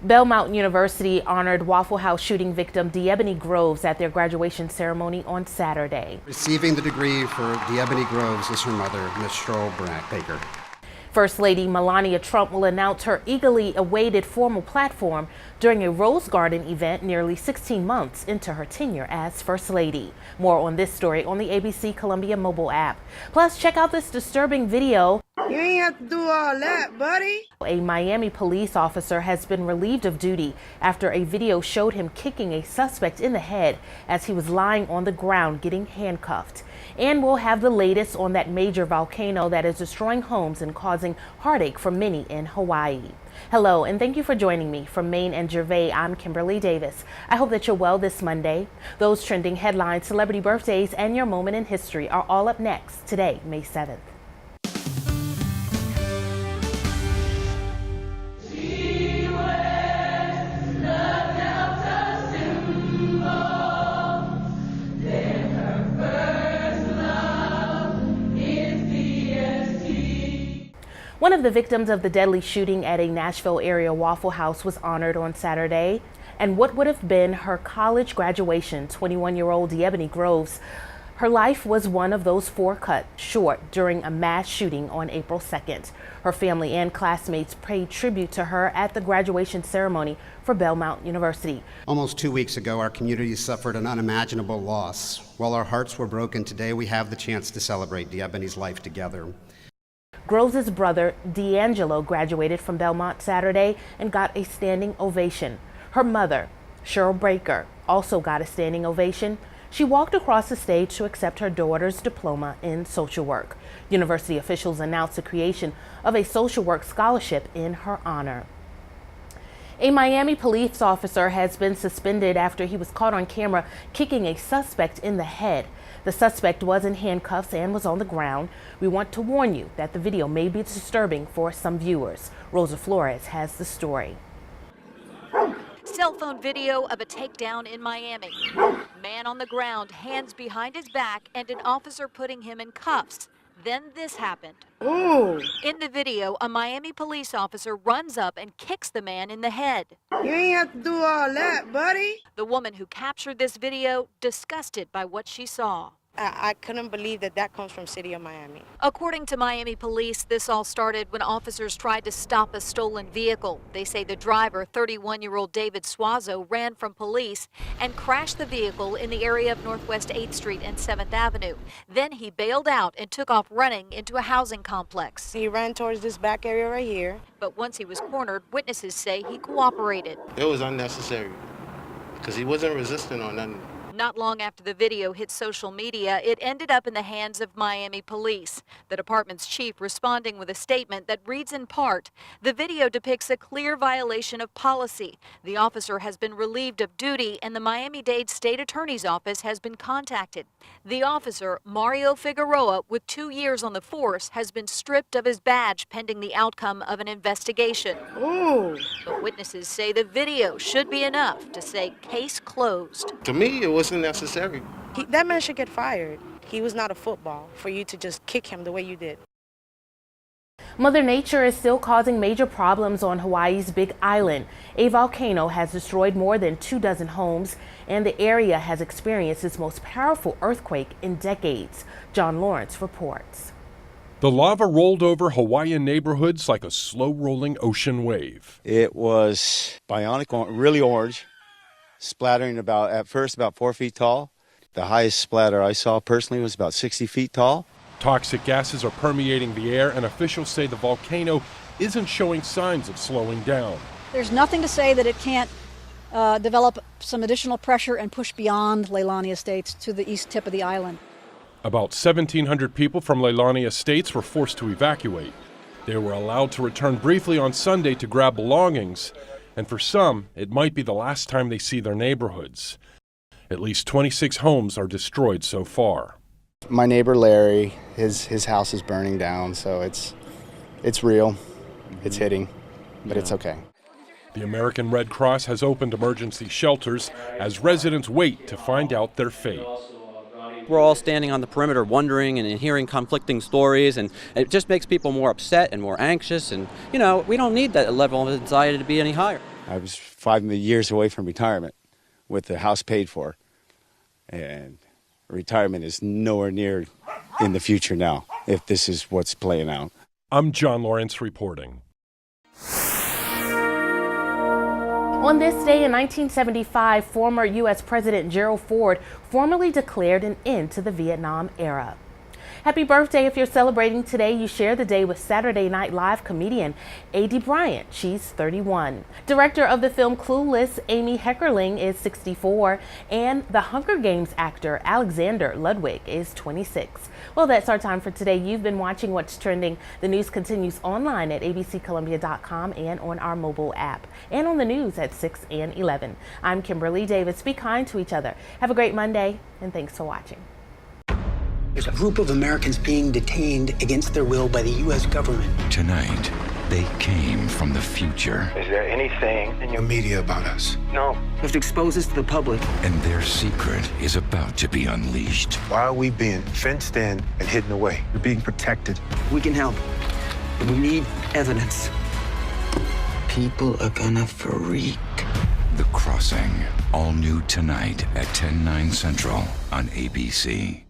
Belmont University honored Waffle House shooting victim DeEbony Groves at their graduation ceremony on Saturday. Receiving the degree for DeEbony Groves is her mother, Miss Cheryl Baker. First Lady Melania Trump will announce her eagerly awaited formal platform during a Rose Garden event nearly 16 months into her tenure as First Lady. More on this story on the ABC Columbia mobile app. Plus, check out this disturbing video. You ain't have to do all that, buddy. A Miami police officer has been relieved of duty after a video showed him kicking a suspect in the head as he was lying on the ground getting handcuffed. And we'll have the latest on that major volcano that is destroying homes and causing heartache for many in Hawaii. Hello, and thank you for joining me. From Maine and Gervais, I'm Kimberly Davis. I hope that you're well this Monday. Those trending headlines, celebrity birthdays, and your moment in history are all up next today, May 7th. One of the victims of the deadly shooting at a Nashville area Waffle House was honored on Saturday. And what would have been her college graduation, 21-year-old DeEbony Groves, her life was one of those four cut short during a mass shooting on April 2nd. Her family and classmates paid tribute to her at the graduation ceremony for Belmont University. Almost 2 weeks ago, our community suffered an unimaginable loss. While our hearts were broken today, we have the chance to celebrate DeEbony's life together. Groves' brother, D'Angelo, graduated from Belmont Saturday and got a standing ovation. Her mother, Cheryl Baker, also got a standing ovation. She walked across the stage to accept her daughter's diploma in social work. University officials announced the creation of a social work scholarship in her honor. A Miami police officer has been suspended after he was caught on camera kicking a suspect in the head. The suspect was in handcuffs and was on the ground. We want to warn you that the video may be disturbing for some viewers. Rosa Flores has the story. Cell phone video of a takedown in Miami. Man on the ground, hands behind his back, and an officer putting him in cuffs. Then this happened. Ooh. In the video, a Miami police officer runs up and kicks the man in the head. You ain't have to do all that, buddy. The woman who captured this video, disgusted by what she saw. I couldn't believe that that comes from City of Miami. According to Miami police, this all started when officers tried to stop a stolen vehicle. They say the driver, 31-year-old David Suazo, ran from police and crashed the vehicle in the area of Northwest 8th Street and 7th Avenue. Then he bailed out and took off running into a housing complex. He ran towards this back area right here. But once he was cornered, witnesses say he cooperated. It was unnecessary because he wasn't resisting or nothing. Not long after the video hit social media, it ended up in the hands of Miami police. The department's chief responding with a statement that reads in part, "The video depicts a clear violation of policy. The officer has been relieved of duty and the Miami-Dade State Attorney's Office has been contacted." The officer, Mario Figueroa, with 2 years on the force, has been stripped of his badge pending the outcome of an investigation. Ooh. But witnesses say the video should be enough to say case closed. To me, it wasn't necessary. That man should get fired. He was not a football for you to just kick him the way you did. Mother Nature is still causing major problems on Hawaii's Big Island. A volcano has destroyed more than 24 homes, and the area has experienced its most powerful earthquake in decades. John Lawrence reports. The lava rolled over Hawaiian neighborhoods like a slow-rolling ocean wave. It was bionic, really orange, splattering at first about 4 feet tall. The highest splatter I saw personally was about 60 feet tall. Toxic gases are permeating the air, and officials say the volcano isn't showing signs of slowing down. There's nothing to say that it can't develop some additional pressure and push beyond Leilani Estates to the east tip of the island. About 1,700 people from Leilani Estates were forced to evacuate. They were allowed to return briefly on Sunday to grab belongings, and for some, it might be the last time they see their neighborhoods. At least 26 homes are destroyed so far. My neighbor Larry, his house is burning down, so it's real. It's hitting, but it's okay. The American Red Cross has opened emergency shelters as residents wait to find out their fate. We're all standing on the perimeter wondering and hearing conflicting stories, and it just makes people more upset and more anxious, and we don't need that level of anxiety to be any higher. I was 5 years away from retirement with the house paid for. And retirement is nowhere near in the future now, if this is what's playing out. I'm John Lawrence reporting. On this day in 1975, former U.S. President Gerald Ford formally declared an end to the Vietnam era. Happy birthday if you're celebrating today. You share the day with Saturday Night Live comedian A.D. Bryant. She's 31. Director of the film Clueless, Amy Heckerling, is 64. And the Hunger Games actor Alexander Ludwig is 26. Well, that's our time for today. You've been watching What's Trending. The news continues online at abccolumbia.com and on our mobile app, and on the news at 6 and 11. I'm Kimberly Davis. Be kind to each other. Have a great Monday, and thanks for watching. There's a group of Americans being detained against their will by the U.S. government. Tonight, they came from the future. Is there anything in your media about us? No. You have to expose this to the public. And their secret is about to be unleashed. Why are we being fenced in and hidden away? We're being protected. We can help, but we need evidence. People are gonna freak. The Crossing, all new tonight at 10/9 Central on ABC.